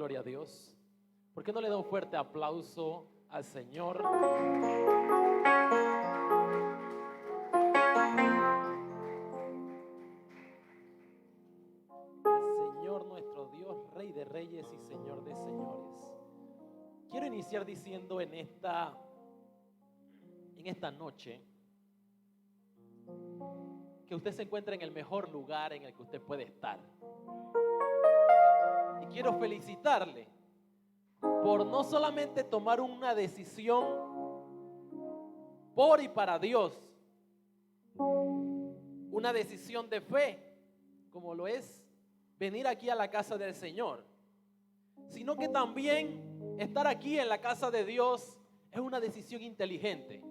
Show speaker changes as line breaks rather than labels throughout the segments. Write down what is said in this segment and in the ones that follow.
Gloria a Dios. ¿Por qué no le da un fuerte aplauso al Señor? El Señor nuestro Dios, Rey de Reyes y Señor de Señores. Quiero iniciar diciendo en esta noche que usted se encuentra en el mejor lugar en el que usted puede estar. Y quiero felicitarle por no solamente tomar una decisión por y para Dios, una decisión de fe, como lo es venir aquí a la casa del Señor, sino que también estar aquí en la casa de Dios es una decisión inteligente,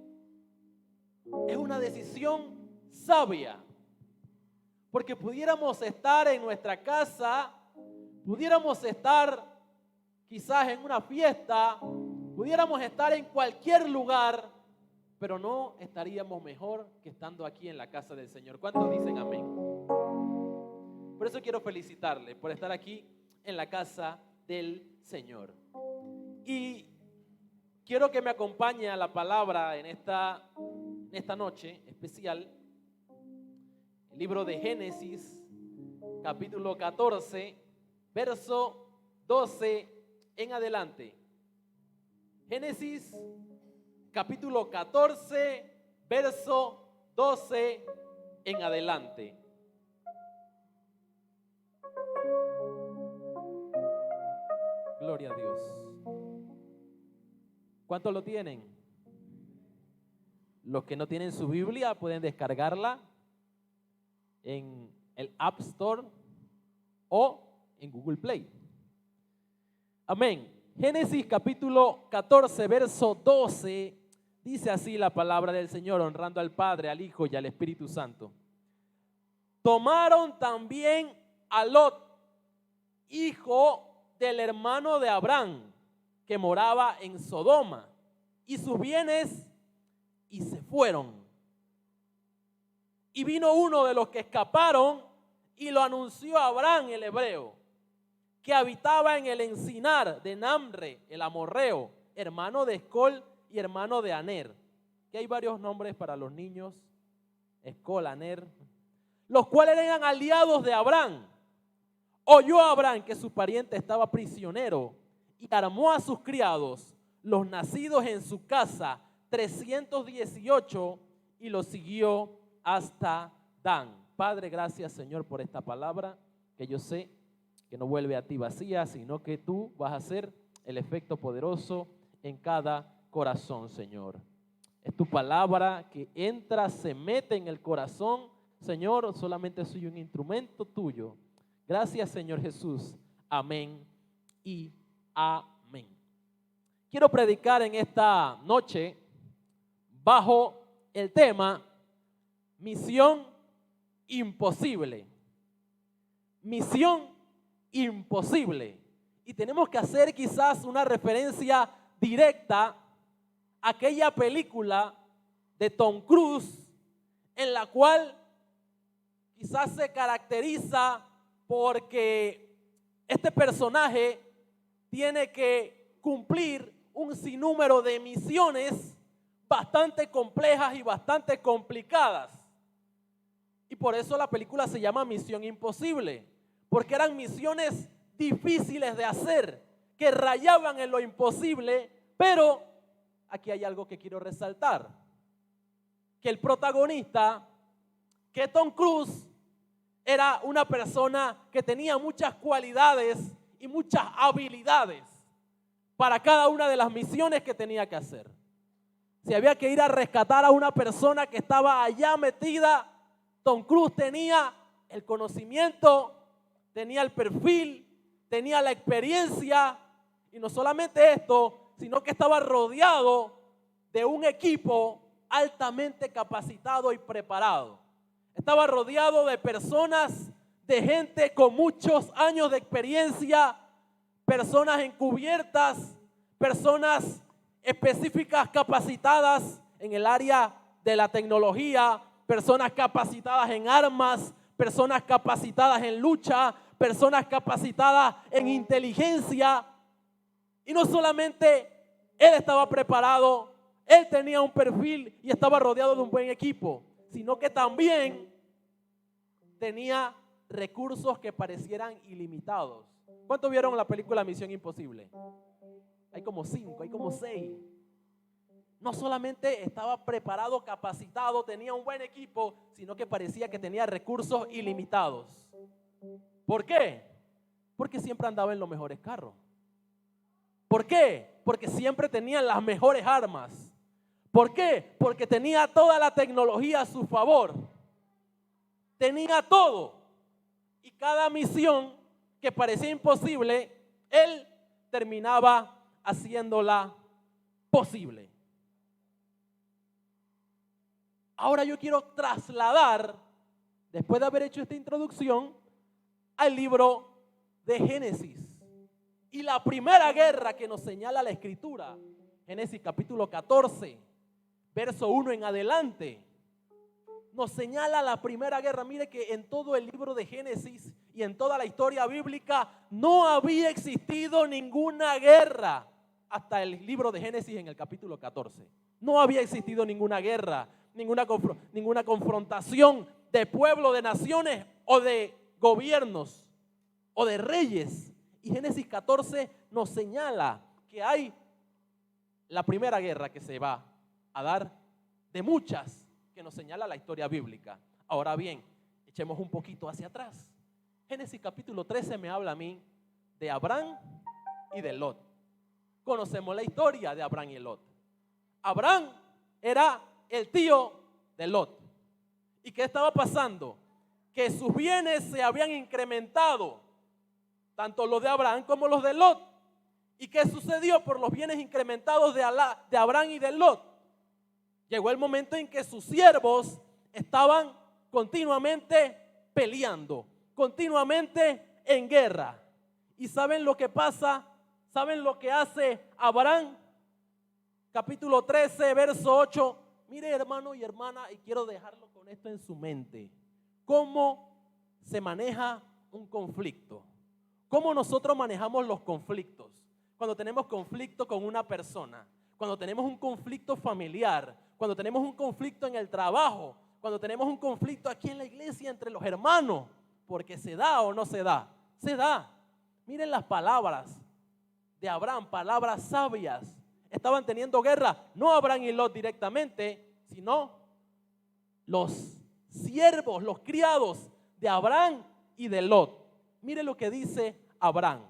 es una decisión sabia, porque pudiéramos estar en nuestra casa, pudiéramos estar quizás en una fiesta, pudiéramos estar en cualquier lugar, pero no estaríamos mejor que estando aquí en la casa del Señor. ¿Cuántos dicen amén? Por eso quiero felicitarle por estar aquí en la casa del Señor. Y quiero que me acompañe a la palabra en esta noche especial. El libro de Génesis, capítulo 14, verso 12 en adelante. Génesis, capítulo 14, verso 12 en adelante. Gloria a Dios. ¿Cuántos lo tienen? Los que no tienen su Biblia pueden descargarla en el App Store o en Google Play. Amén. Génesis capítulo 14, verso 12, dice así la palabra del Señor, honrando al Padre, al Hijo y al Espíritu Santo. Tomaron también a Lot, hijo del hermano de Abraham, que moraba en Sodoma, y sus bienes, y se fueron. Y vino uno de los que escaparon y lo anunció a Abraham el hebreo, que habitaba en el encinar de Mamre, el amorreo, hermano de Escol y hermano de Aner. Que hay varios nombres para los niños, Escol, Aner, los cuales eran aliados de Abraham. Oyó Abraham que su pariente estaba prisionero y armó a sus criados, los nacidos en su casa, 318, y los siguió hasta Dan. Padre, gracias, Señor, por esta palabra que yo sé que no vuelve a ti vacía, sino que tú vas a hacer el efecto poderoso en cada corazón, Señor. Es tu palabra que entra, se mete en el corazón, Señor. Solamente soy un instrumento tuyo. Gracias, Señor Jesús. Amén y amén. Quiero predicar en esta noche bajo el tema Misión imposible. Misión imposible. Y tenemos que hacer quizás una referencia directa a aquella película de Tom Cruise, en la cual quizás se caracteriza porque este personaje tiene que cumplir un sinnúmero de misiones bastante complejas y bastante complicadas. Y por eso la película se llama Misión Imposible, porque eran misiones difíciles de hacer, que rayaban en lo imposible. Pero aquí hay algo que quiero resaltar, que el protagonista, que Tom Cruise, era una persona que tenía muchas cualidades y muchas habilidades para cada una de las misiones que tenía que hacer. Si había que ir a rescatar a una persona que estaba allá metida, Tom Cruise tenía el conocimiento, tenía el perfil, tenía la experiencia, y no solamente esto, sino que estaba rodeado de un equipo altamente capacitado y preparado. Estaba rodeado de personas, de gente con muchos años de experiencia, personas encubiertas, personas específicas capacitadas en el área de la tecnología, personas capacitadas en armas, personas capacitadas en lucha, personas capacitadas en inteligencia. Y no solamente él estaba preparado, él tenía un perfil y estaba rodeado de un buen equipo, sino que también tenía recursos que parecieran ilimitados. ¿Cuántos vieron la película Misión Imposible? Hay como 5, hay como 6. No solamente estaba preparado, capacitado, tenía un buen equipo, sino que parecía que tenía recursos ilimitados. ¿Por qué? Porque siempre andaba en los mejores carros. ¿Por qué? Porque siempre tenía las mejores armas. ¿Por qué? Porque tenía toda la tecnología a su favor. Tenía todo. Y cada misión que parecía imposible, él terminaba haciéndola posible. Ahora yo quiero trasladar, después de haber hecho esta introducción, al libro de Génesis. Y la primera guerra que nos señala la Escritura, Génesis capítulo 14, verso 1 en adelante, nos señala la primera guerra. Mire que en todo el libro de Génesis y en toda la historia bíblica no había existido ninguna guerra hasta el libro de Génesis en el capítulo 14. No había existido ninguna guerra, ninguna confrontación de pueblo, de naciones o de gobiernos o de reyes. Y Génesis 14 nos señala que hay la primera guerra que se va a dar de muchas que nos señala la historia bíblica. Ahora bien, echemos un poquito hacia atrás. Génesis capítulo 13 me habla a mí de Abraham y de Lot. Conocemos la historia de Abraham y Lot. Abraham era el tío de Lot. ¿Y qué estaba pasando? Que sus bienes se habían incrementado, tanto los de Abraham como los de Lot. ¿Y qué sucedió por los bienes incrementados de Abraham y de Lot? Llegó el momento en que sus siervos estaban continuamente peleando, continuamente en guerra. ¿Y saben lo que pasa? ¿Saben lo que hace Abraham? Capítulo 13, verso 8. Mire, hermano y hermana, y quiero dejarlo con esto en su mente. ¿Cómo se maneja un conflicto? ¿Cómo nosotros manejamos los conflictos? Cuando tenemos conflicto con una persona, cuando tenemos un conflicto familiar, cuando tenemos un conflicto en el trabajo, cuando tenemos un conflicto aquí en la iglesia entre los hermanos, porque se da o no se da, se da. Miren las palabras de Abraham, palabras sabias. Estaban teniendo guerra, no Abraham y Lot directamente, sino los siervos, los criados de Abraham y de Lot. Miren lo que dice Abraham.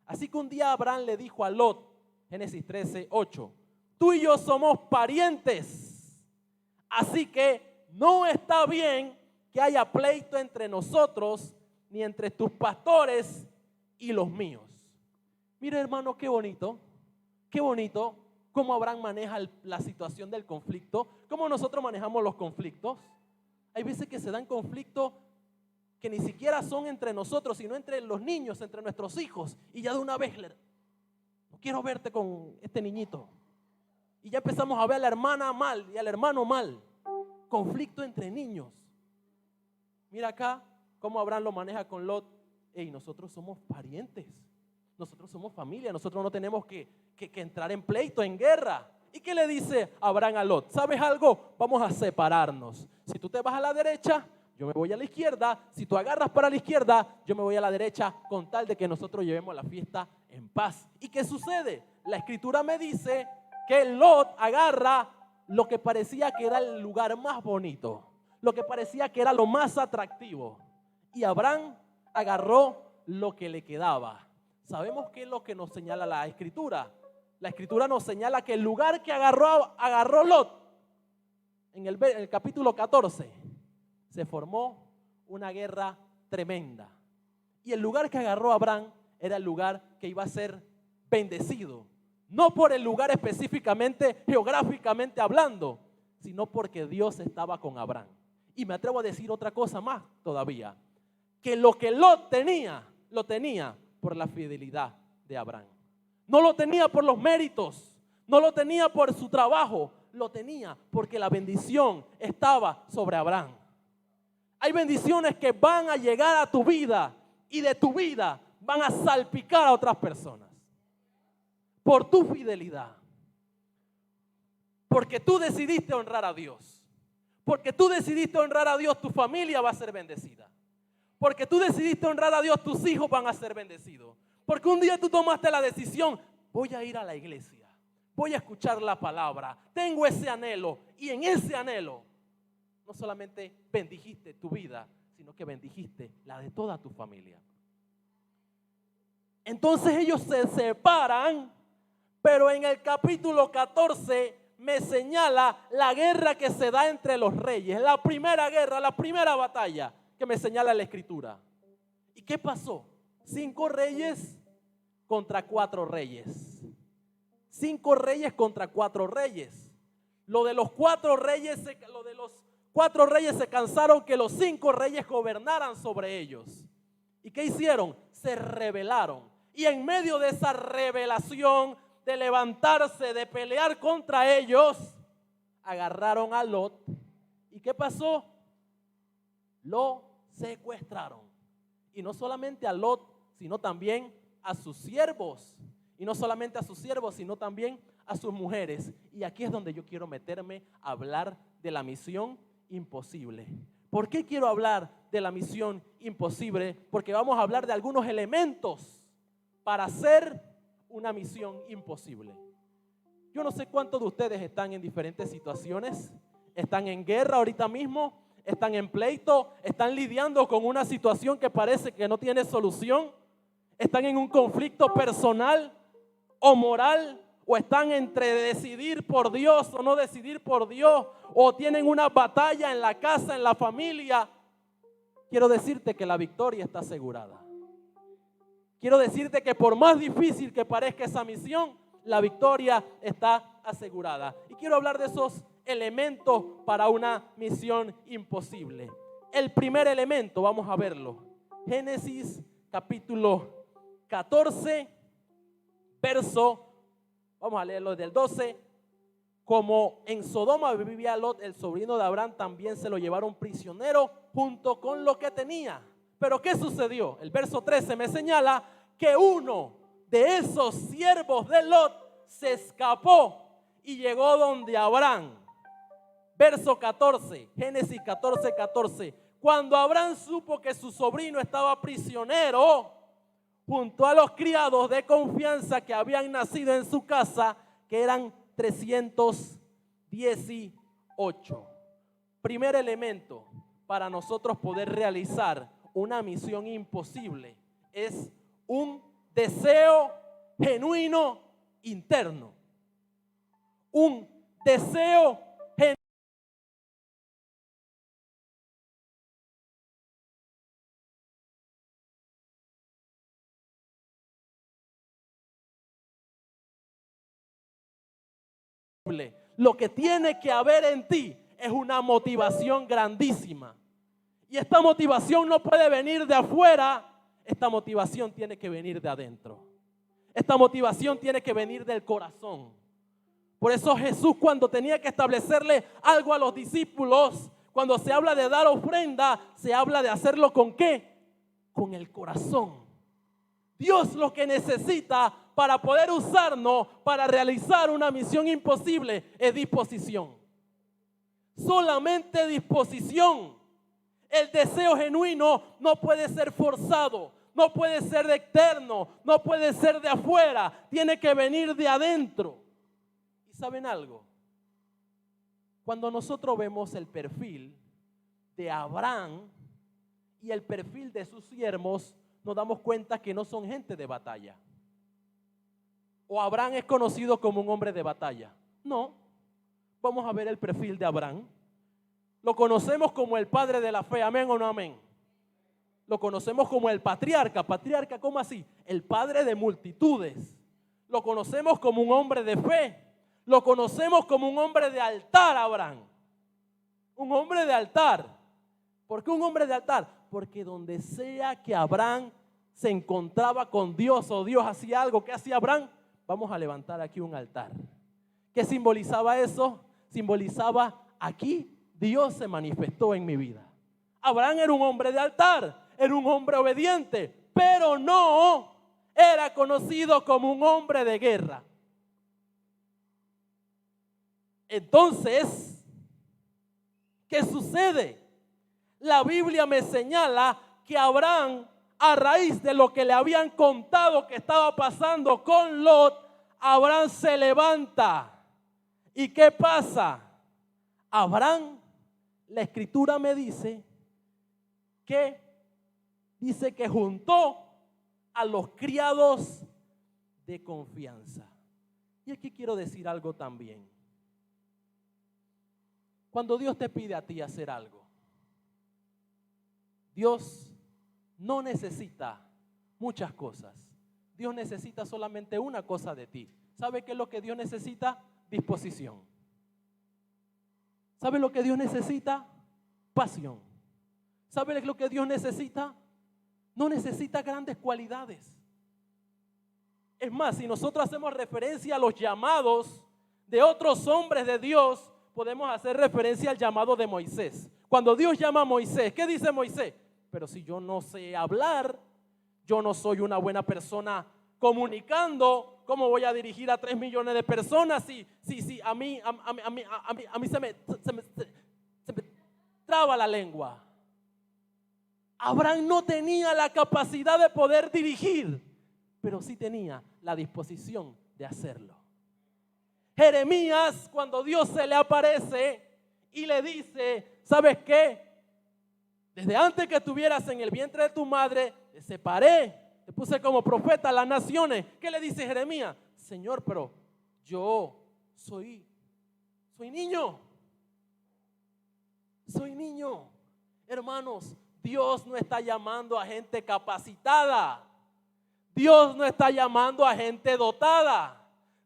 Así que un día Abraham le dijo a Lot, Génesis 13, 8, tú y yo somos parientes, así que no está bien que haya pleito entre nosotros, ni entre tus pastores y los míos. Mira, hermano, qué bonito cómo Abraham maneja la situación del conflicto, cómo nosotros manejamos los conflictos. Hay veces que se dan conflictos que ni siquiera son entre nosotros, sino entre los niños, entre nuestros hijos, y ya de una vez, no quiero verte con este niñito. Y ya empezamos a ver a la hermana mal y al hermano mal. Conflicto entre niños. Mira acá cómo Abraham lo maneja con Lot. Hey, nosotros somos parientes, nosotros somos familia, nosotros no tenemos que entrar en pleito, en guerra. ¿Y qué le dice Abraham a Lot? ¿Sabes algo? Vamos a separarnos. Si tú te vas a la derecha, yo me voy a la izquierda. Si tú agarras para la izquierda, yo me voy a la derecha, con tal de que nosotros llevemos la fiesta en paz. ¿Y qué sucede? La escritura me dice que Lot agarra lo que parecía que era el lugar más bonito, lo que parecía que era lo más atractivo, y Abraham agarró lo que le quedaba. ¿Sabemos qué es lo que nos señala la escritura? La escritura nos señala que el lugar que agarró Lot en el capítulo 14, se formó una guerra tremenda. Y el lugar que agarró Abraham era el lugar que iba a ser bendecido. No por el lugar específicamente, geográficamente hablando, sino porque Dios estaba con Abraham. Y me atrevo a decir otra cosa más todavía, que lo que Lot tenía, lo tenía por la fidelidad de Abraham. No lo tenía por los méritos, no lo tenía por su trabajo, lo tenía porque la bendición estaba sobre Abraham. Hay bendiciones que van a llegar a tu vida y de tu vida van a salpicar a otras personas por tu fidelidad. Porque tú decidiste honrar a Dios. Porque tú decidiste honrar a Dios, tu familia va a ser bendecida. Porque tú decidiste honrar a Dios, tus hijos van a ser bendecidos. Porque un día tú tomaste la decisión, voy a ir a la iglesia, voy a escuchar la palabra, tengo ese anhelo. Y en ese anhelo, no solamente bendijiste tu vida, sino que bendijiste la de toda tu familia. Entonces ellos se separan, pero en el capítulo 14 me señala la guerra que se da entre los reyes. La primera guerra, la primera batalla que me señala la escritura. ¿Y qué pasó? 5 reyes contra 4 reyes. 5 reyes contra 4 reyes. Lo de los 4 reyes se cansaron que los 5 reyes gobernaran sobre ellos. ¿Y qué hicieron? Se rebelaron. Y en medio de esa rebelación, de levantarse, de pelear contra ellos, agarraron a Lot. ¿Y qué pasó? Lo secuestraron. Y no solamente a Lot, sino también a sus siervos. Y no solamente a sus siervos, sino también a sus mujeres. Y aquí es donde yo quiero meterme a hablar de la misión imposible. ¿Por qué quiero hablar de la misión imposible? Porque vamos a hablar de algunos elementos para hacer una misión imposible. Yo no sé cuántos de ustedes están en diferentes situaciones, están en guerra ahorita mismo, están en pleito, están lidiando con una situación que parece que no tiene solución, están en un conflicto personal o moral, o están entre decidir por Dios o no decidir por Dios, o tienen una batalla en la casa, en la familia. Quiero decirte que la victoria está asegurada. Quiero decirte que por más difícil que parezca esa misión, la victoria está asegurada. Y quiero hablar de esos elementos para una misión imposible. El primer elemento, vamos a verlo. Génesis capítulo 14, verso, vamos a leerlo del 12. Como en Sodoma vivía Lot, el sobrino de Abraham, también se lo llevaron prisionero junto con lo que tenía. Pero ¿qué sucedió? El verso 13 me señala que uno de esos siervos de Lot se escapó y llegó donde Abraham. Verso 14, Génesis 14, 14. Cuando Abraham supo que su sobrino estaba prisionero, junto a los criados de confianza que habían nacido en su casa, que eran 318. Primer elemento para nosotros poder realizar una misión imposible es un deseo genuino interno. Un deseo genuino. Lo que tiene que haber en ti es una motivación grandísima. Y esta motivación no puede venir de afuera. Esta motivación tiene que venir de adentro. Esta motivación tiene que venir del corazón. Por eso Jesús, cuando tenía que establecerle algo a los discípulos, cuando se habla de dar ofrenda, se habla de hacerlo ¿con qué? Con el corazón. Dios lo que necesita para poder usarnos para realizar una misión imposible es disposición. Solamente disposición. El deseo genuino no puede ser forzado, no puede ser de externo, no puede ser de afuera, tiene que venir de adentro. ¿Y saben algo? Cuando nosotros vemos el perfil de Abraham y el perfil de sus siervos, nos damos cuenta que no son gente de batalla. ¿O Abraham es conocido como un hombre de batalla? No. Vamos a ver el perfil de Abraham. Lo conocemos como el padre de la fe, amén o no amén. Lo conocemos como el patriarca. Patriarca, ¿cómo así? El padre de multitudes. Lo conocemos como un hombre de fe. Lo conocemos como un hombre de altar, Abraham. Un hombre de altar. ¿Por qué un hombre de altar? Porque donde sea que Abraham se encontraba con Dios o Dios hacía algo, ¿qué hacía Abraham? Vamos a levantar aquí un altar. ¿Qué simbolizaba eso? Simbolizaba aquí Dios se manifestó en mi vida. Abraham era un hombre de altar, era un hombre obediente. pero no era conocido como un hombre de guerra. Entonces, ¿qué sucede? La Biblia me señala que Abraham, a raíz de lo que le habían contado que estaba pasando con Lot, Abraham se levanta. ¿Y qué pasa? Abraham, la escritura me dice que juntó a los criados de confianza. Y aquí quiero decir algo también. Cuando Dios te pide a ti hacer algo, Dios no necesita muchas cosas. Dios necesita solamente una cosa de ti. ¿Sabe qué es lo que Dios necesita? Disposición. ¿Sabe lo que Dios necesita? Pasión. ¿Sabe lo que Dios necesita? No necesita grandes cualidades. Es más, si nosotros hacemos referencia a los llamados de otros hombres de Dios, podemos hacer referencia al llamado de Moisés. Cuando Dios llama a Moisés, ¿qué dice Moisés? Pero si yo no sé hablar, yo no soy una buena persona comunicando, ¿cómo voy a dirigir a 3 millones de personas? Si a mí se me traba la lengua. Abraham no tenía la capacidad de poder dirigir, pero sí tenía la disposición de hacerlo. Jeremías, cuando Dios se le aparece y le dice, ¿sabes qué? Desde antes que estuvieras en el vientre de tu madre, te separé, te puse como profeta a las naciones. ¿Qué le dice Jeremías? Señor, pero yo soy niño. Soy niño. Hermanos, Dios no está llamando a gente capacitada. Dios no está llamando a gente dotada.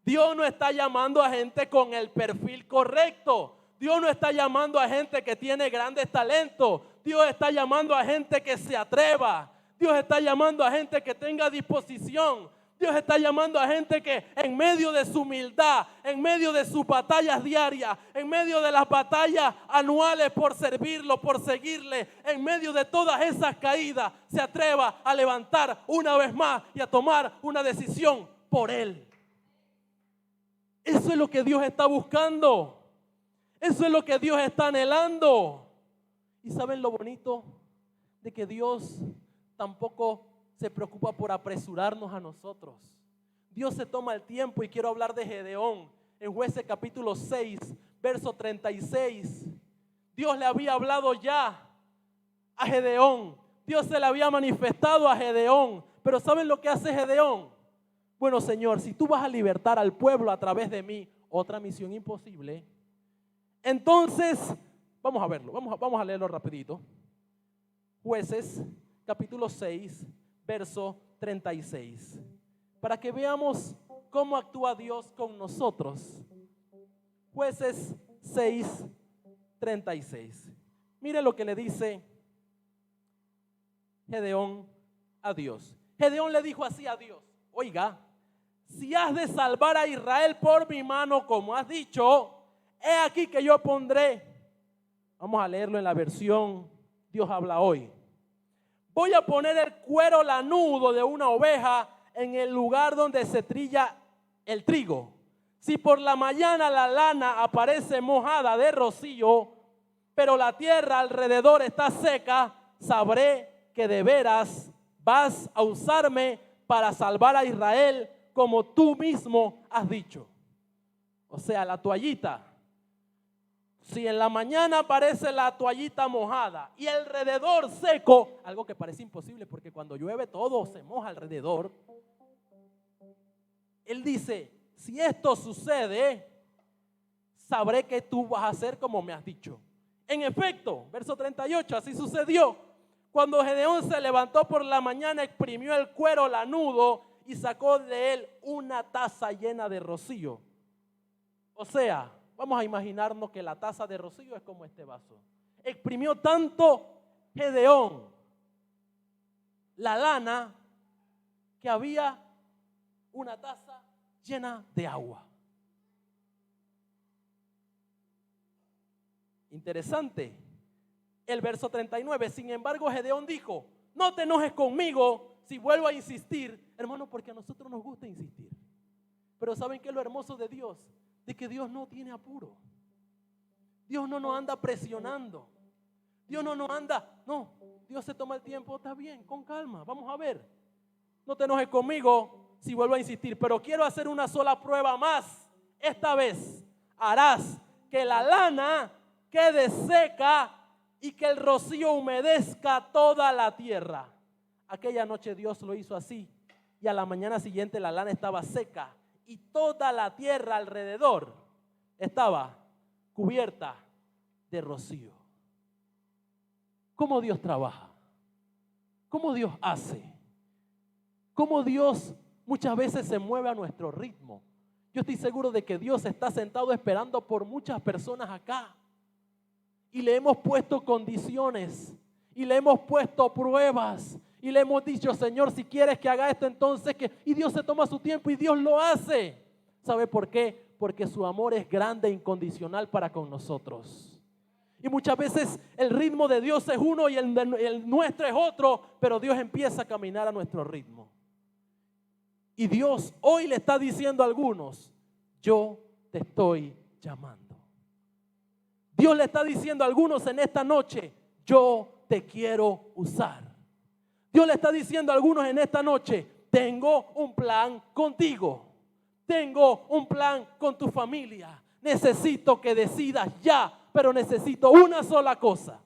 Dios no está llamando a gente con el perfil correcto. Dios no está llamando a gente que tiene grandes talentos. Dios está llamando a gente que se atreva. Dios está llamando a gente que tenga disposición. Dios está llamando a gente que en medio de su humildad, en medio de sus batallas diarias, en medio de las batallas anuales por servirlo, por seguirle, en medio de todas esas caídas, se atreva a levantar una vez más y a tomar una decisión por Él. Eso es lo que Dios está buscando. Eso es lo que Dios está anhelando. ¿Y saben lo bonito? De que Dios tampoco se preocupa por apresurarnos a nosotros. Dios se toma el tiempo, y quiero hablar de Gedeón. En Jueces capítulo 6, verso 36. Dios le había hablado ya a Gedeón. Dios se le había manifestado a Gedeón. Pero ¿saben lo que hace Gedeón? Bueno, Señor, si tú vas a libertar al pueblo a través de mí, otra misión imposible. Entonces, vamos a verlo, vamos a leerlo rapidito. Jueces, capítulo 6, verso 36. Para que veamos cómo actúa Dios con nosotros. Jueces 6, 36. Mire lo que le dice Gedeón a Dios. Gedeón le dijo así a Dios: oiga, si has de salvar a Israel por mi mano, como has dicho, he aquí que yo pondré. Vamos a leerlo en la versión Dios habla hoy. Voy a poner el cuero lanudo de una oveja en el lugar donde se trilla el trigo. Si por la mañana la lana aparece mojada de rocío, pero la tierra alrededor está seca, sabré que de veras vas a usarme para salvar a Israel, como tú mismo has dicho. O sea, la toallita. Si en la mañana aparece la toallita mojada y alrededor seco, algo que parece imposible porque cuando llueve todo se moja alrededor. Él dice, si esto sucede, sabré que tú vas a hacer como me has dicho. En efecto, verso 38, así sucedió. Cuando Gedeón se levantó por la mañana, exprimió el cuero lanudo y sacó de él una taza llena de rocío. O sea, vamos a imaginarnos que la taza de rocío es como este vaso. Exprimió tanto Gedeón la lana que había una taza llena de agua. Interesante. El verso 39, sin embargo, Gedeón dijo, no te enojes conmigo, si vuelvo a insistir, hermano, porque a nosotros nos gusta insistir. Pero ¿saben qué es lo hermoso de Dios? De que Dios no tiene apuro. Dios no nos anda presionando. Dios no nos anda, no, Dios se toma el tiempo, está bien, con calma, vamos a ver. No te enojes conmigo si vuelvo a insistir, pero quiero hacer una sola prueba más. Esta vez harás que la lana quede seca y que el rocío humedezca toda la tierra. Aquella noche Dios lo hizo así y a la mañana siguiente la lana estaba seca y toda la tierra alrededor estaba cubierta de rocío. ¿Cómo Dios trabaja? ¿Cómo Dios hace? ¿Cómo Dios muchas veces se mueve a nuestro ritmo? Yo estoy seguro de que Dios está sentado esperando por muchas personas acá. Y le hemos puesto condiciones. Y le hemos puesto pruebas. Y le hemos dicho, Señor, si quieres que haga esto, entonces que... Y Dios se toma su tiempo y Dios lo hace. ¿Sabe por qué? Porque su amor es grande e incondicional para con nosotros. Y muchas veces el ritmo de Dios es uno y el nuestro es otro, pero Dios empieza a caminar a nuestro ritmo. Y Dios hoy le está diciendo a algunos, yo te estoy llamando. Dios le está diciendo a algunos en esta noche, yo te quiero usar. Dios le está diciendo a algunos en esta noche, tengo un plan contigo. Tengo un plan con tu familia. Necesito que decidas ya, pero necesito una sola cosa.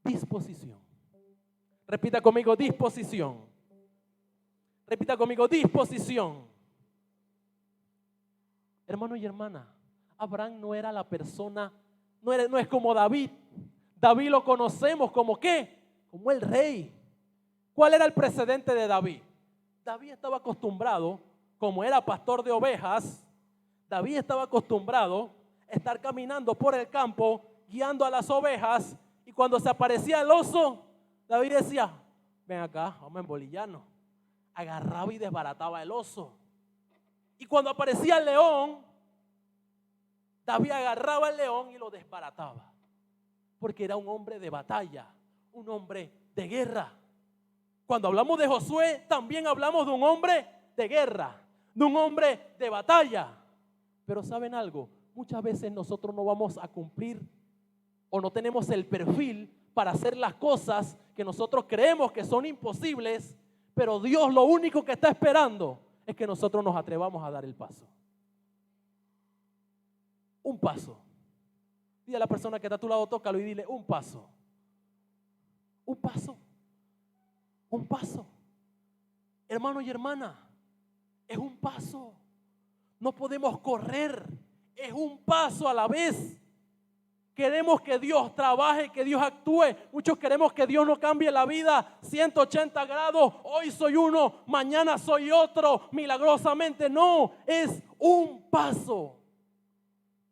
Disposición. Repita conmigo, disposición. Repita conmigo, disposición. Hermano y hermana, Abraham no era la persona, no es como David. David lo conocemos como ¿qué? Como el rey. ¿Cuál era el precedente de David? David estaba acostumbrado, como era pastor de ovejas, David estaba acostumbrado a estar caminando por el campo, guiando a las ovejas, y cuando se aparecía el oso, David decía, ven acá, vamos a embolillarnos. Agarraba y desbarataba el oso. Y cuando aparecía el león, David agarraba el león y lo desbarataba. Porque era un hombre de batalla, un hombre de guerra. Cuando hablamos de Josué, también hablamos de un hombre de guerra, de un hombre de batalla. Pero ¿saben algo? Muchas veces nosotros no vamos a cumplir o no tenemos el perfil para hacer las cosas que nosotros creemos que son imposibles, pero Dios lo único que está esperando es que nosotros nos atrevamos a dar el paso. Un paso. Dile a la persona que está a tu lado, tócalo y dile un paso. Un paso. Un paso. Hermano y hermana, es un paso. No podemos correr, es un paso a la vez. Queremos que Dios trabaje, que Dios actúe. Muchos queremos que Dios nos cambie la vida 180 grados. Hoy soy uno, mañana soy otro. Milagrosamente no, es un paso.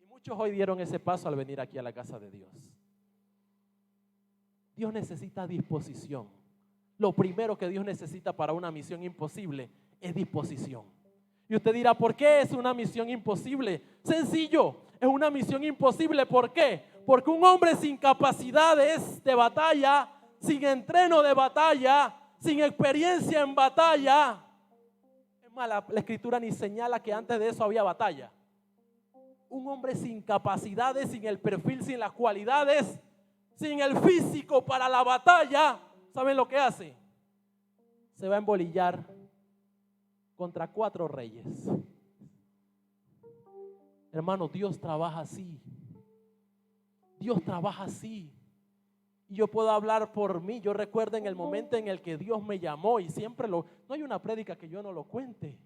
Y muchos hoy dieron ese paso al venir aquí a la casa de Dios. Dios necesita disposición. Lo primero que Dios necesita para una misión imposible es disposición. Y usted dirá, ¿por qué es una misión imposible? Sencillo, es una misión imposible. ¿Por qué? Porque un hombre sin capacidades de batalla, sin entreno de batalla, sin experiencia en batalla, es más, la escritura ni señala que antes de eso había batalla. Un hombre sin capacidades, sin el perfil, sin las cualidades, sin el físico para la batalla, ¿saben lo que hace? Se va a embolillar contra 4 reyes. Hermano, Dios trabaja así. Dios trabaja así. Y yo puedo hablar por mí. Yo recuerdo en el momento en el que Dios me llamó y siempre no hay una prédica que yo no lo cuente.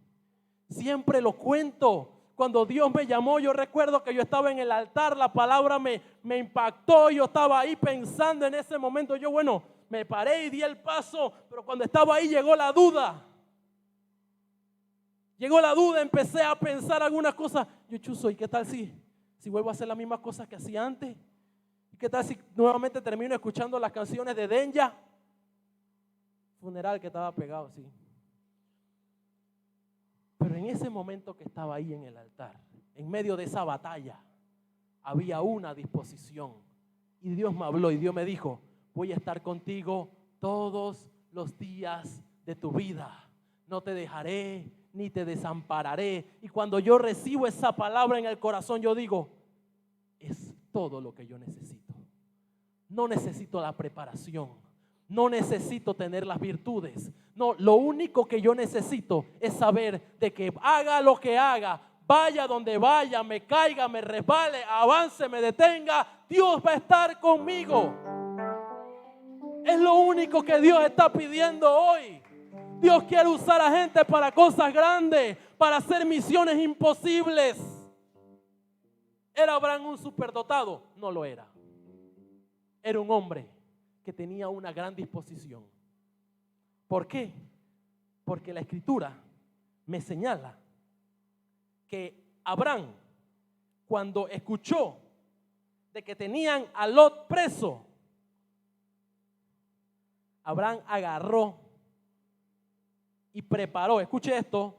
Siempre lo cuento. Cuando Dios me llamó, yo recuerdo que yo estaba en el altar, la palabra me impactó, yo estaba ahí pensando en ese momento. Yo, me paré y di el paso, pero cuando estaba ahí llegó la duda. Empecé a pensar algunas cosas. Yo chuzo, ¿y qué tal si vuelvo a hacer las mismas cosas que hacía antes? ¿Y qué tal si nuevamente termino escuchando las canciones de Denya? Funeral que estaba pegado, sí. Pero en ese momento que estaba ahí en el altar, en medio de esa batalla, había una disposición. Y Dios me habló y Dios me dijo, voy a estar contigo todos los días de tu vida. No te dejaré ni te desampararé. Y cuando yo recibo esa palabra en el corazón, yo digo, es todo lo que yo necesito. No necesito la preparación, no necesito tener las virtudes. No, lo único que yo necesito es saber de que haga lo que haga, vaya donde vaya, me caiga, me resbale, avance, me detenga, Dios va a estar conmigo. Es lo único que Dios está pidiendo hoy. Dios quiere usar a gente para cosas grandes, para hacer misiones imposibles. ¿Era Abraham un superdotado? No lo era. Era un hombre que tenía una gran disposición. ¿Por qué? Porque la Escritura me señala que Abraham, cuando escuchó de que tenían a Lot preso, Abraham agarró y preparó, escuche esto,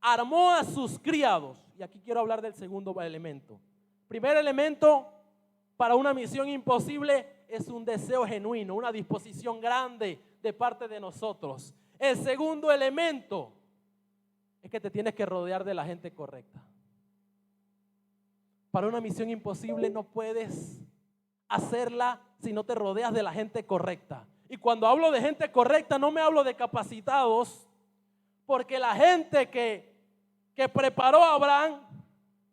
armó a sus criados. Y aquí quiero hablar del segundo elemento. Primer elemento para una misión imposible es un deseo genuino, una disposición grande de parte de nosotros. El segundo elemento es que te tienes que rodear de la gente correcta. Para una misión imposible no puedes hacerla si no te rodeas de la gente correcta. Y cuando hablo de gente correcta no me hablo de capacitados, porque la gente que preparó a Abraham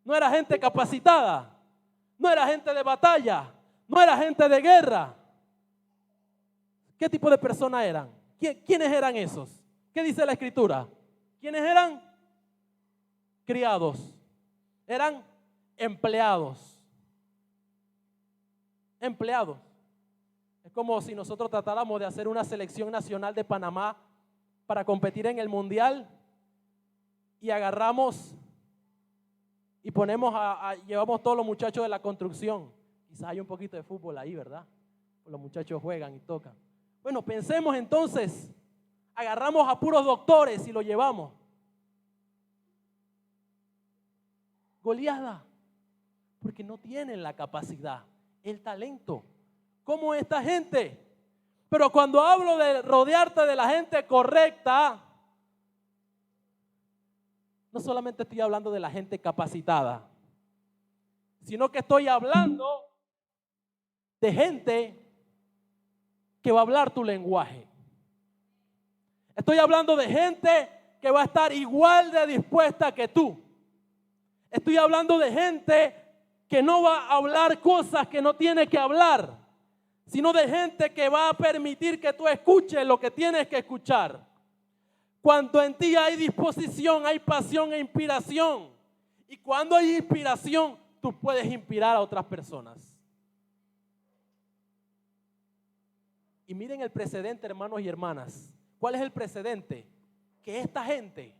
no era gente capacitada, no era gente de batalla, no era gente de guerra. ¿Qué tipo de personas eran? ¿Quiénes eran esos? ¿Qué dice la Escritura? ¿Quiénes eran? Criados. Eran empleados. Empleados. Es como si nosotros tratáramos de hacer una selección nacional de Panamá para competir en el mundial y agarramos y llevamos todos los muchachos de la construcción. Quizás hay un poquito de fútbol ahí, ¿verdad? Los muchachos juegan y tocan. Bueno, pensemos entonces, agarramos a puros doctores y los llevamos. Goleada, porque no tienen la capacidad, el talento, como esta gente. Pero cuando hablo de rodearte de la gente correcta, no solamente estoy hablando de la gente capacitada, sino que estoy hablando de gente que va a hablar tu lenguaje. Estoy hablando de gente que va a estar igual de dispuesta que tú. Estoy hablando de gente que no va a hablar cosas que no tiene que hablar, sino de gente que va a permitir que tú escuches lo que tienes que escuchar. Cuando en ti hay disposición, hay pasión e inspiración. Y cuando hay inspiración, tú puedes inspirar a otras personas. Y miren el precedente, hermanos y hermanas. ¿Cuál es el precedente? Que esta gente,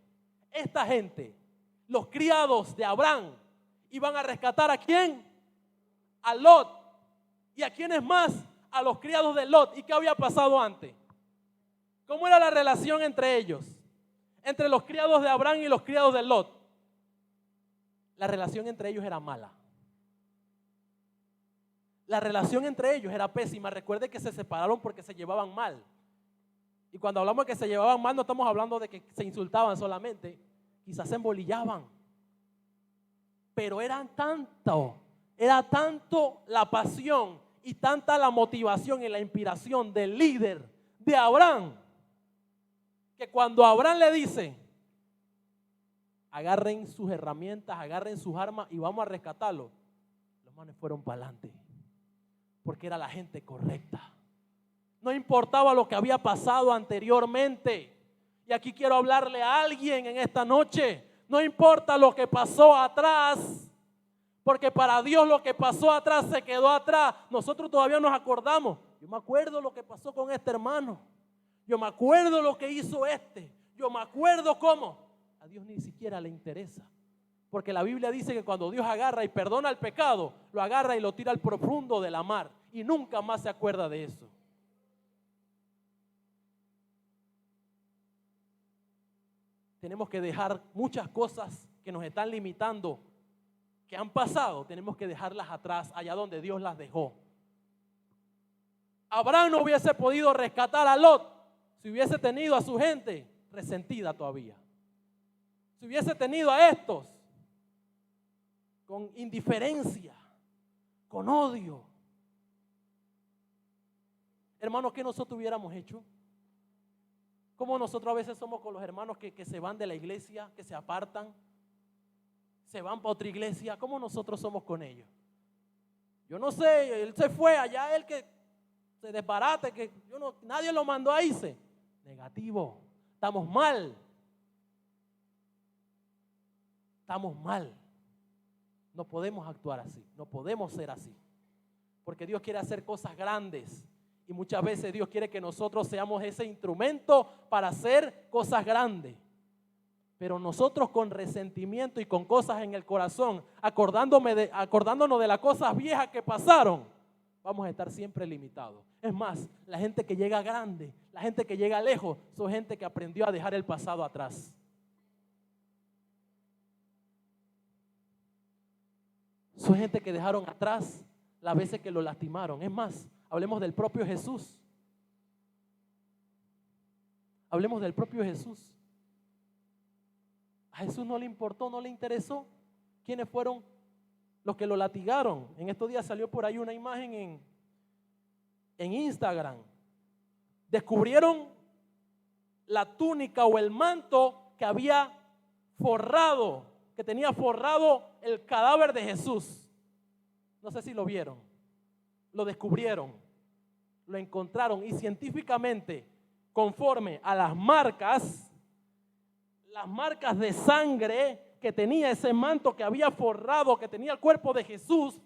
los criados de Abraham, iban a rescatar ¿a quién? A Lot. ¿Y a quiénes más? A los criados de Lot. ¿Y qué había pasado antes? ¿Cómo era la relación entre ellos? Entre los criados de Abraham y los criados de Lot. La relación entre ellos era mala. La relación entre ellos era pésima. Recuerde que se separaron porque se llevaban mal. Y cuando hablamos de que se llevaban mal, no estamos hablando de que se insultaban solamente. Quizás se embolillaban. Pero era tanto la pasión y tanta la motivación y la inspiración del líder de Abraham, que cuando Abraham le dice, agarren sus herramientas, agarren sus armas y vamos a rescatarlo, los manes fueron para adelante, porque era la gente correcta. No importaba lo que había pasado anteriormente. Y aquí quiero hablarle a alguien en esta noche. No importa lo que pasó atrás, porque para Dios lo que pasó atrás se quedó atrás. Nosotros todavía nos acordamos. Yo me acuerdo lo que pasó con este hermano. Yo me acuerdo lo que hizo este. Yo me acuerdo cómo. A Dios ni siquiera le interesa. Porque la Biblia dice que cuando Dios agarra y perdona el pecado, lo agarra y lo tira al profundo de la mar. Y nunca más se acuerda de eso. Tenemos que dejar muchas cosas que nos están limitando, que han pasado, tenemos que dejarlas atrás, allá donde Dios las dejó. Abraham no hubiese podido rescatar a Lot si hubiese tenido a su gente resentida todavía. Si hubiese tenido a estos con indiferencia, con odio. Hermanos, ¿qué nosotros hubiéramos hecho? Como nosotros a veces somos con los hermanos que se van de la iglesia, que se apartan, se van para otra iglesia. ¿Cómo nosotros somos con ellos? Yo no sé, él se fue, allá él que se desbarate, que nadie lo mandó a irse. Negativo, estamos mal. Estamos mal. No podemos actuar así, no podemos ser así. Porque Dios quiere hacer cosas grandes. Y muchas veces Dios quiere que nosotros seamos ese instrumento para hacer cosas grandes. Pero nosotros con resentimiento y con cosas en el corazón, acordándonos de las cosas viejas que pasaron, vamos a estar siempre limitados. Es más, la gente que llega grande, la gente que llega lejos, son gente que aprendió a dejar el pasado atrás. Son gente que dejaron atrás las veces que lo lastimaron. Es más, hablemos del propio Jesús. Hablemos del propio Jesús. A Jesús no le importó, no le interesó quiénes fueron los que lo latigaron. En estos días salió por ahí una imagen en Instagram. Descubrieron la túnica o el manto que había forrado, que tenía forrado el cadáver de Jesús. No sé si lo vieron. Lo descubrieron, lo encontraron y científicamente, conforme a las marcas de sangre que tenía ese manto que había forrado, que tenía el cuerpo de Jesús,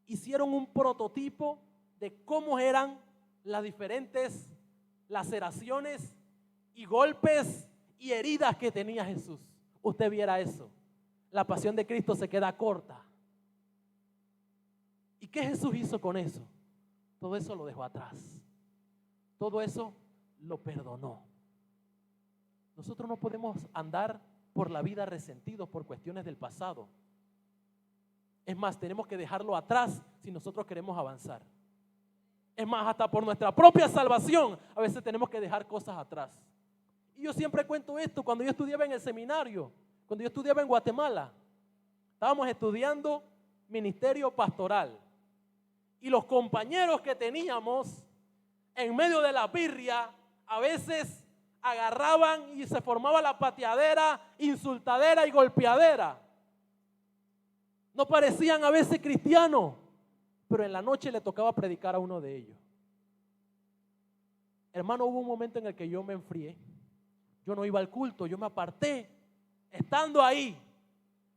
hicieron un prototipo de cómo eran las diferentes laceraciones y golpes y heridas que tenía Jesús. Usted viera eso. La pasión de Cristo se queda corta. ¿Y qué Jesús hizo con eso? Todo eso lo dejó atrás. Todo eso lo perdonó. Nosotros no podemos andar por la vida resentidos por cuestiones del pasado. Es más, tenemos que dejarlo atrás si nosotros queremos avanzar. Es más, hasta por nuestra propia salvación, a veces tenemos que dejar cosas atrás. Y yo siempre cuento esto, cuando yo estudiaba en el seminario, cuando yo estudiaba en Guatemala, estábamos estudiando ministerio pastoral. Y los compañeros que teníamos en medio de la birria, a veces agarraban y se formaba la pateadera, insultadera y golpeadera. No parecían a veces cristianos, pero en la noche le tocaba predicar a uno de ellos. Hermano, hubo un momento en el que yo me enfrié. Yo no iba al culto, yo me aparté estando ahí.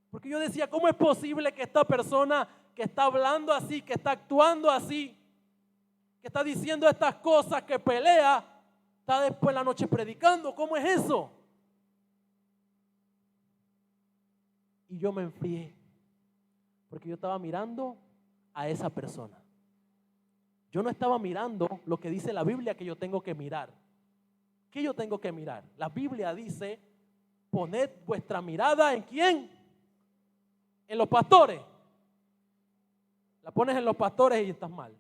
Porque yo decía, ¿cómo es posible que esta persona que está hablando así, que está actuando así, que está diciendo estas cosas, que pelea, está después en la noche predicando? ¿Cómo es eso? Y yo me enfrié, porque yo estaba mirando a esa persona. Yo no estaba mirando lo que dice la Biblia que yo tengo que mirar. ¿Qué yo tengo que mirar? La Biblia dice, poned vuestra mirada ¿en quién? En los pastores. La pones en los pastores y estás mal.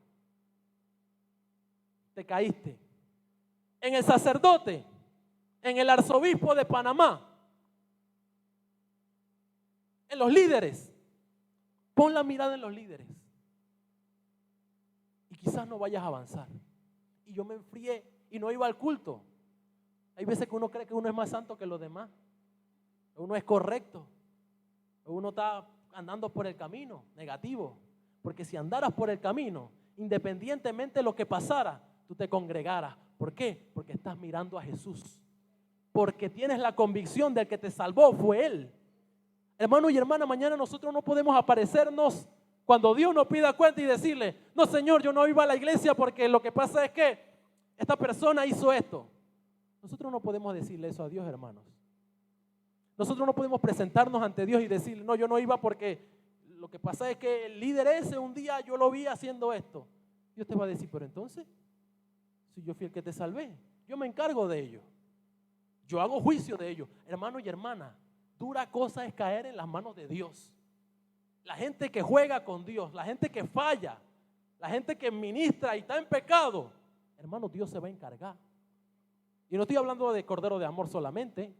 Te caíste. En el sacerdote, en el arzobispo de Panamá, en los líderes. Pon la mirada en los líderes. Y quizás no vayas a avanzar. Y yo me enfrié y no iba al culto. Hay veces que uno cree que uno es más santo que los demás. Uno es correcto. Uno está andando por el camino negativo. Porque si andaras por el camino, independientemente de lo que pasara, tú te congregaras. ¿Por qué? Porque estás mirando a Jesús. Porque tienes la convicción de que te salvó fue Él. Hermano y hermana, mañana nosotros no podemos aparecernos cuando Dios nos pida cuenta y decirle, no Señor, yo no iba a la iglesia porque lo que pasa es que esta persona hizo esto. Nosotros no podemos decirle eso a Dios, hermanos. Nosotros no podemos presentarnos ante Dios y decirle, no, yo no iba porque lo que pasa es que el líder ese un día yo lo vi haciendo esto. Y usted va a decir, pero entonces, si yo fui el que te salvé, yo me encargo de ello. Yo hago juicio de ello. Hermano y hermana, dura cosa es caer en las manos de Dios. La gente que juega con Dios, la gente que falla, la gente que ministra y está en pecado, hermano, Dios se va a encargar. Y no estoy hablando de Cordero de Amor solamente,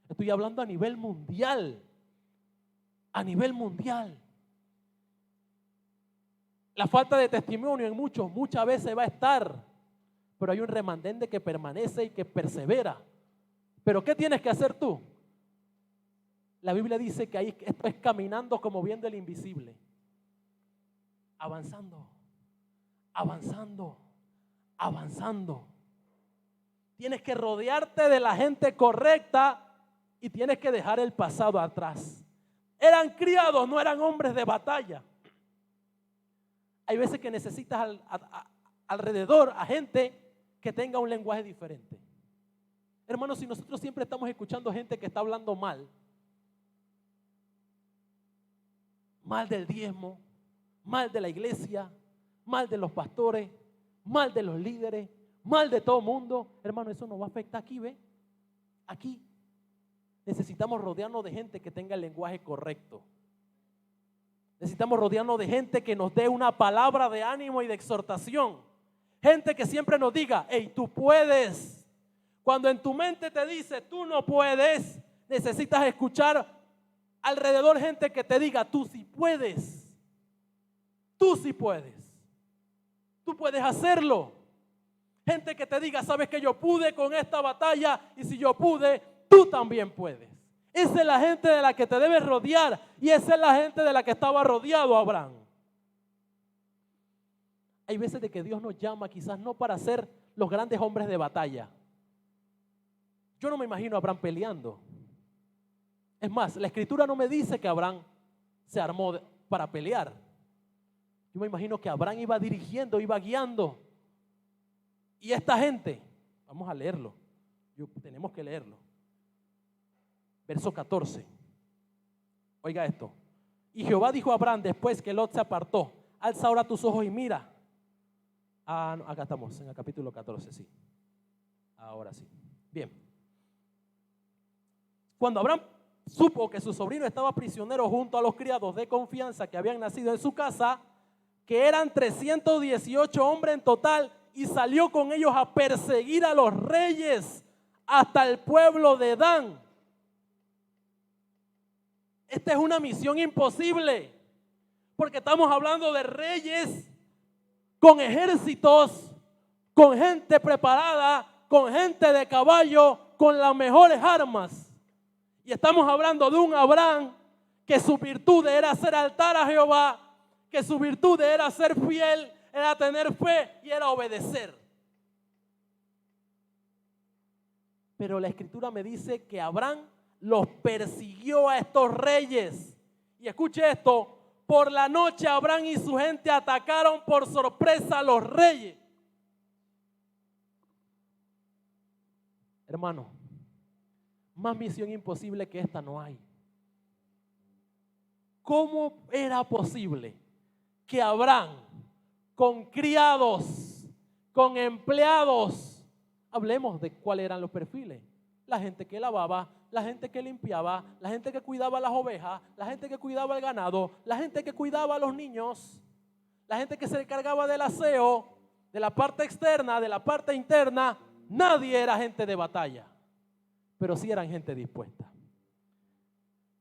estoy hablando a nivel mundial. A nivel mundial. La falta de testimonio en muchas veces va a estar, pero hay un remanente que permanece y que persevera. Pero ¿qué tienes que hacer tú? La Biblia dice que ahí esto es caminando como viendo el invisible. Avanzando, avanzando, avanzando. Tienes que rodearte de la gente correcta y tienes que dejar el pasado atrás. Eran criados, no eran hombres de batalla. Hay veces que necesitas alrededor a gente que tenga un lenguaje diferente. Hermanos, si nosotros siempre estamos escuchando gente que está hablando mal del diezmo, mal de la iglesia, mal de los pastores, mal de los líderes, mal de todo mundo, hermano, eso nos va a afectar aquí, ¿ve? Aquí. Necesitamos rodearnos de gente que tenga el lenguaje correcto. Necesitamos rodearnos de gente que nos dé una palabra de ánimo y de exhortación. Gente que siempre nos diga, hey, tú puedes. Cuando en tu mente te dice, tú no puedes, necesitas escuchar alrededor gente que te diga, tú sí puedes. Tú sí puedes. Tú puedes hacerlo. Gente que te diga, sabes que yo pude con esta batalla y si yo pude, tú también puedes. Esa es la gente de la que te debes rodear y esa es la gente de la que estaba rodeado Abraham. Hay veces de que Dios nos llama quizás no para ser los grandes hombres de batalla. Yo no me imagino a Abraham peleando. Es más, la escritura no me dice que Abraham se armó para pelear. Yo me imagino que Abraham iba dirigiendo, iba guiando. Y esta gente, vamos a leerlo, tenemos que leerlo. Verso 14. Oiga esto. Y Jehová dijo a Abraham después que Lot se apartó, alza ahora tus ojos y mira. No, acá estamos, en el capítulo 14, sí. Ahora sí. Bien. Cuando Abraham supo que su sobrino estaba prisionero junto a los criados de confianza que habían nacido en su casa, que eran 318 hombres en total, y salió con ellos a perseguir a los reyes hasta el pueblo de Dan. Esta es una misión imposible, porque estamos hablando de reyes con ejércitos, con gente preparada, con gente de caballo, con las mejores armas. Y estamos hablando de un Abraham que su virtud era hacer altar a Jehová, que su virtud era ser fiel, era tener fe y era obedecer. Pero la escritura me dice que Abraham los persiguió a estos reyes. Y escuche esto, por la noche Abraham y su gente atacaron por sorpresa a los reyes. Hermano, más misión imposible que esta no hay. ¿Cómo era posible que Abraham, con criados, con empleados, hablemos de cuáles eran los perfiles? La gente que lavaba, la gente que limpiaba, la gente que cuidaba las ovejas, la gente que cuidaba el ganado, la gente que cuidaba a los niños, la gente que se encargaba del aseo, de la parte externa, de la parte interna. Nadie era gente de batalla, pero sí eran gente dispuesta.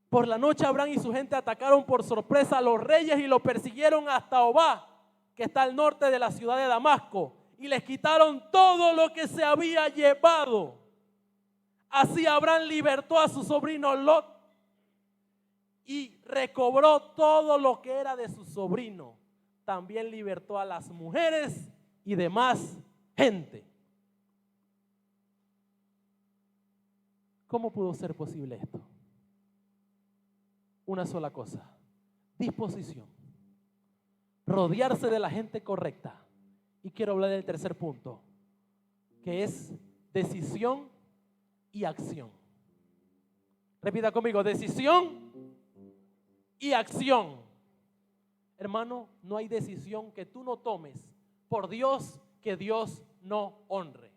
Por la noche Abraham y su gente atacaron por sorpresa a los reyes y los persiguieron hasta Obá, que está al norte de la ciudad de Damasco, y les quitaron todo lo que se había llevado. Así Abraham libertó a su sobrino Lot y recobró todo lo que era de su sobrino. También libertó a las mujeres y demás gente. ¿Cómo pudo ser posible esto? Una sola cosa: disposición, rodearse de la gente correcta. Y quiero hablar del tercer punto, que es decisión y acción. Repita conmigo: decisión y acción. Hermano, no hay decisión que tú no tomes por Dios que Dios no honre.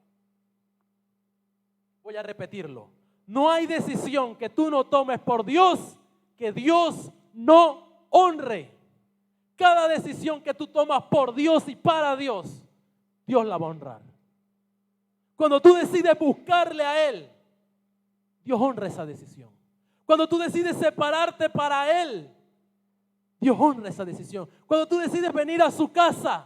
Voy a repetirlo: no hay decisión que tú no tomes por Dios que Dios no honre. cada decisión que tú tomas por Dios y para Dios, Dios la va a honrar. Cuando tú decides buscarle a Él, Dios honra esa decisión. Cuando tú decides separarte para Él, Dios honra esa decisión. Cuando tú decides venir a su casa,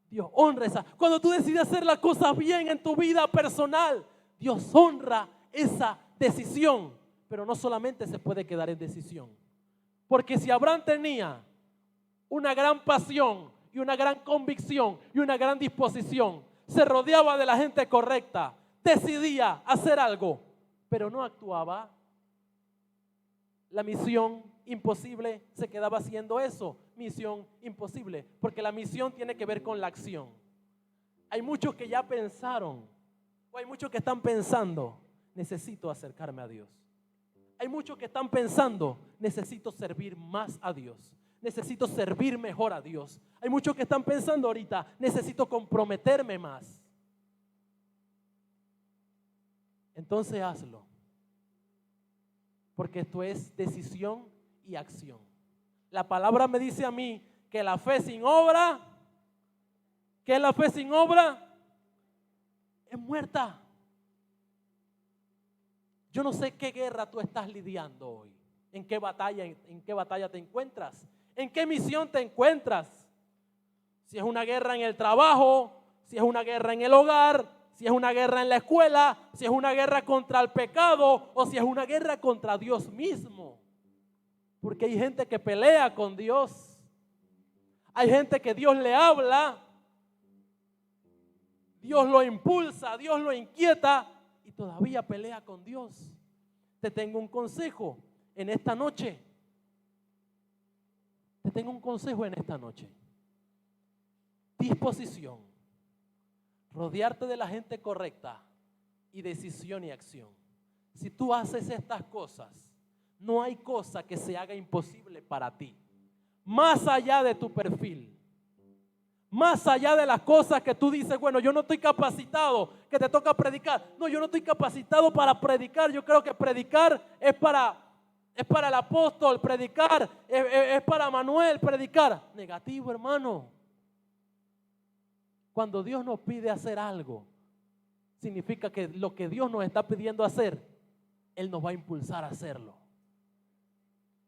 Dios honra esa. Cuando tú decides hacer las cosas bien en tu vida personal, Dios honra esa decisión. Pero no solamente se puede quedar en decisión. Porque si Abraham tenía una gran pasión y una gran convicción y una gran disposición, se rodeaba de la gente correcta, decidía hacer algo, pero no actuaba, la misión imposible se quedaba haciendo eso. Misión imposible, porque la misión tiene que ver con la acción. Hay muchos que ya pensaron, o hay muchos que están pensando, necesito acercarme a Dios. Hay muchos que están pensando, necesito servir más a Dios, necesito servir mejor a Dios. Hay muchos que están pensando ahorita, necesito comprometerme más. Entonces hazlo, porque esto es decisión y acción. La palabra me dice a mí que la fe sin obra, ¿qué es la fe sin obra? Es muerta. Yo no sé qué guerra tú estás lidiando hoy, en qué batalla te encuentras, en qué misión te encuentras. Si es una guerra en el trabajo, si es una guerra en el hogar, si es una guerra en la escuela, si es una guerra contra el pecado o si es una guerra contra Dios mismo. Porque hay gente que pelea con Dios. Hay gente que Dios le habla, Dios lo impulsa, Dios lo inquieta y todavía pelea con Dios. Te tengo un consejo en esta noche. Te tengo un consejo en esta noche. Disposición, rodearte de la gente correcta y decisión y acción. Si tú haces estas cosas, no hay cosa que se haga imposible para ti. Más allá de tu perfil, más allá de las cosas que tú dices, bueno, yo no estoy capacitado, que te toca predicar. No, yo no estoy capacitado para predicar. Yo creo que predicar es para el apóstol, predicar es para Manuel, predicar. Negativo, hermano. Cuando Dios nos pide hacer algo, significa que lo que Dios nos está pidiendo hacer, Él nos va a impulsar a hacerlo.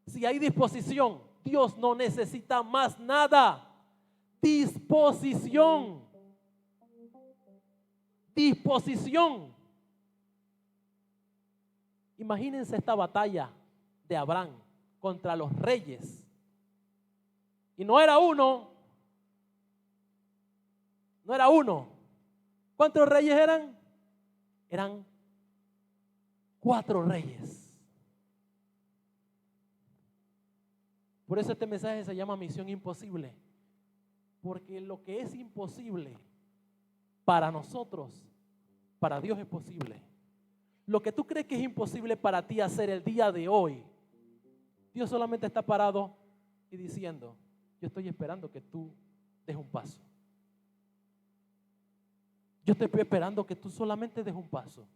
Si hay disposición, Dios no necesita más nada. Disposición. Disposición. Imagínense esta batalla de Abraham contra los reyes. Y no era uno. No era uno. ¿Cuántos reyes eran? Eran 4 reyes. Por eso este mensaje se llama Misión Imposible. Porque lo que es imposible para nosotros, para Dios es posible. Lo que tú crees que es imposible para ti hacer el día de hoy, Dios solamente está parado y diciendo, yo estoy esperando que tú des un paso. Yo estoy esperando que tú solamente des un paso.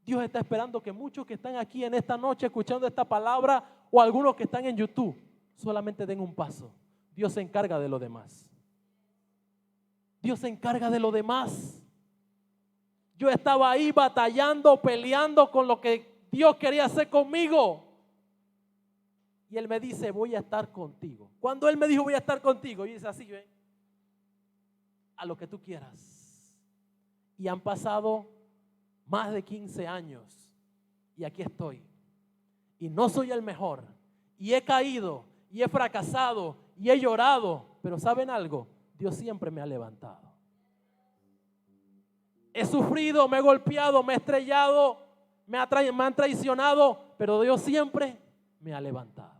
Dios está esperando que muchos que están aquí en esta noche escuchando esta palabra o algunos que están en YouTube solamente den un paso. Dios se encarga de lo demás. Dios se encarga de lo demás. Yo estaba ahí batallando, peleando con lo que Dios quería hacer conmigo. Y Él me dice, voy a estar contigo. Cuando Él me dijo, voy a estar contigo, yo hice así, a lo que tú quieras. Y han pasado más de 15 años. Y aquí estoy. Y no soy el mejor. Y he caído, y he fracasado, y he llorado. Pero ¿saben algo? Dios siempre me ha levantado. He sufrido, me he golpeado, me he estrellado, me han traicionado, pero Dios siempre me ha levantado.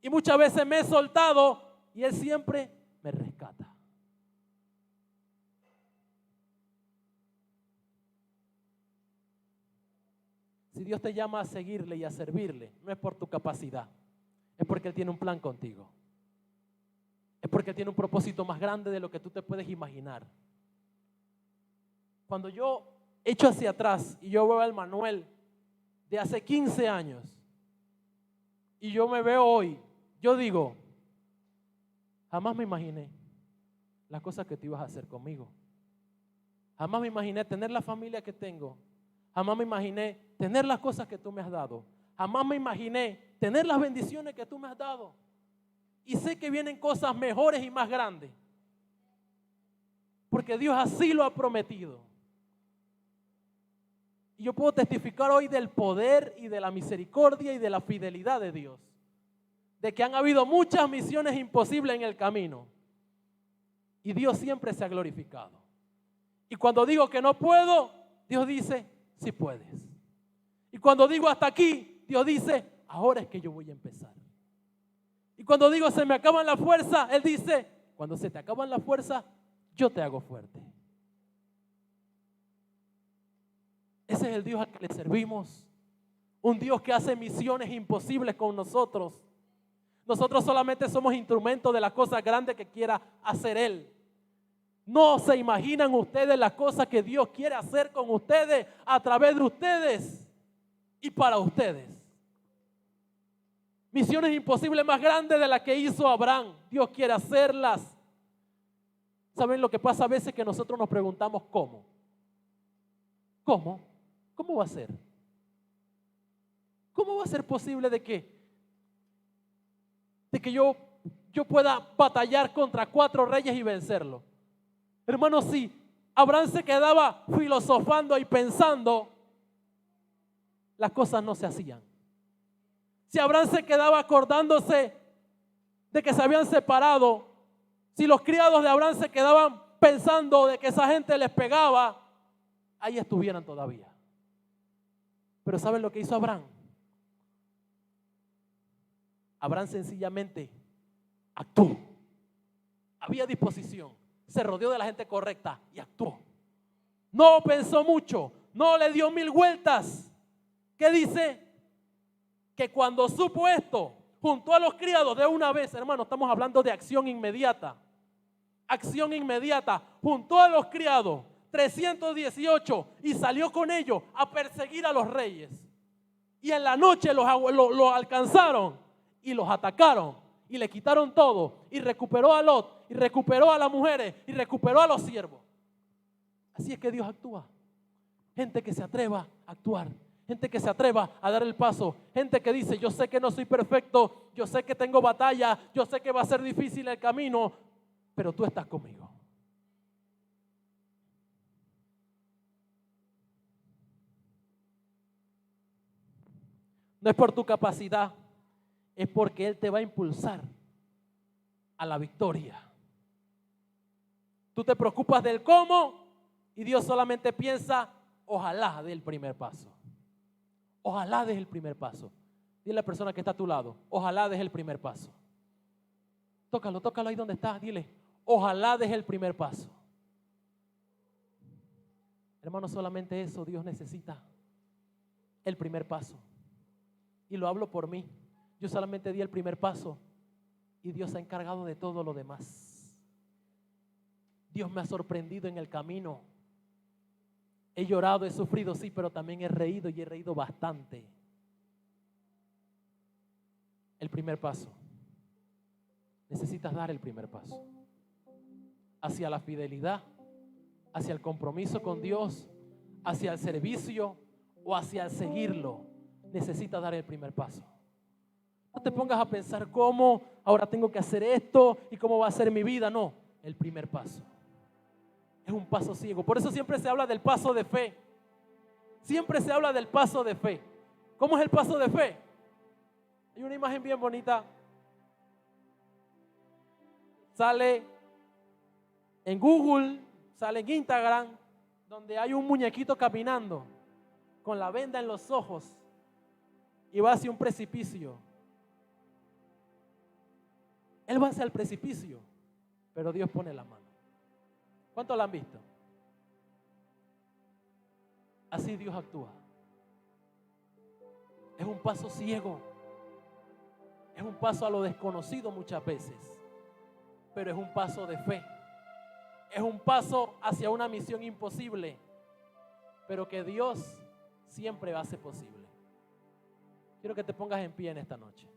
Y muchas veces me he soltado y Él siempre me rescata. Si Dios te llama a seguirle y a servirle, no es por tu capacidad, es porque Él tiene un plan contigo. Es porque Él tiene un propósito más grande de lo que tú te puedes imaginar. Cuando yo echo hacia atrás y yo veo al Manuel de hace 15 años y yo me veo hoy, yo digo, Jamás me imaginé las cosas que tú ibas a hacer conmigo. Jamás me imaginé tener la familia que tengo. Jamás me imaginé tener las cosas que tú me has dado. Jamás me imaginé tener las bendiciones que tú me has dado. Y sé que vienen cosas mejores y más grandes. Porque Dios así lo ha prometido. Y yo puedo testificar hoy del poder y de la misericordia y de la fidelidad de Dios. De que han habido muchas misiones imposibles en el camino. Y Dios siempre se ha glorificado. Y cuando digo que no puedo, Dios dice, sí puedes. Y cuando digo hasta aquí, Dios dice, ahora es que yo voy a empezar. Y cuando digo se me acaban la fuerza, Él dice, cuando se te acaban la fuerza, yo te hago fuerte. Ese es el Dios al que le servimos. Un Dios que hace misiones imposibles con nosotros. Nosotros solamente somos instrumentos de las cosas grandes que quiera hacer Él. No se imaginan ustedes las cosas que Dios quiere hacer con ustedes, a través de ustedes y para ustedes. Misiones imposibles más grandes de las que hizo Abraham. Dios quiere hacerlas. ¿Saben lo que pasa a veces? Que nosotros nos preguntamos ¿cómo? ¿Cómo? ¿Cómo va a ser? ¿Cómo va a ser posible de que yo pueda batallar contra 4 reyes y vencerlo? Hermanos, si Abraham se quedaba filosofando y pensando, las cosas no se hacían. Si Abraham se quedaba acordándose de que se habían separado, si los criados de Abraham se quedaban pensando de que esa gente les pegaba, ahí estuvieran todavía. Pero ¿saben lo que hizo Abraham? Abraham sencillamente actuó. Había disposición. Se rodeó de la gente correcta y actuó. No pensó mucho. No le dio 1000 vueltas. ¿Qué dice? Que cuando supo esto, juntó a los criados de una vez. Hermano, estamos hablando de acción inmediata. Acción inmediata. Juntó a los criados, 318, y salió con ellos a perseguir a los reyes. Y en la noche los alcanzaron y los atacaron y le quitaron todo, y recuperó a Lot, y recuperó a las mujeres, y recuperó a los siervos. Así es que Dios actúa. Gente que se atreva a actuar, gente que se atreva a dar el paso, gente que dice, yo sé que no soy perfecto, yo sé que tengo batalla, yo sé que va a ser difícil el camino, pero tú estás conmigo. No es por tu capacidad, es porque Él te va a impulsar a la victoria. Tú te preocupas del cómo y Dios solamente piensa, ojalá dé el primer paso. Ojalá des el primer paso. Dile a la persona que está a tu lado, ojalá des el primer paso. Tócalo ahí donde está, dile, ojalá des el primer paso. Hermano, solamente eso Dios necesita, el primer paso. Y lo hablo por mí. Yo solamente di el primer paso y Dios se ha encargado de todo lo demás. Dios me ha sorprendido en el camino. He llorado, he sufrido, sí, pero también he reído y he reído bastante. El primer paso. Necesitas dar el primer paso. Hacia la fidelidad, hacia el compromiso con Dios, hacia el servicio o hacia el seguirlo. Necesitas dar el primer paso. No te pongas a pensar cómo ahora tengo que hacer esto y cómo va a ser mi vida. No, el primer paso. Es un paso ciego. Por eso siempre se habla del paso de fe. Siempre se habla del paso de fe. ¿Cómo es el paso de fe? Hay una imagen bien bonita. Sale en Google, sale en Instagram, donde hay un muñequito caminando con la venda en los ojos y va hacia un precipicio. Él va hacia el precipicio, pero Dios pone la mano. ¿Cuántos la han visto? Así Dios actúa. Es un paso ciego. Es un paso a lo desconocido muchas veces, pero es un paso de fe. Es un paso hacia una misión imposible, pero que Dios siempre hace posible. Quiero que te pongas en pie en esta noche.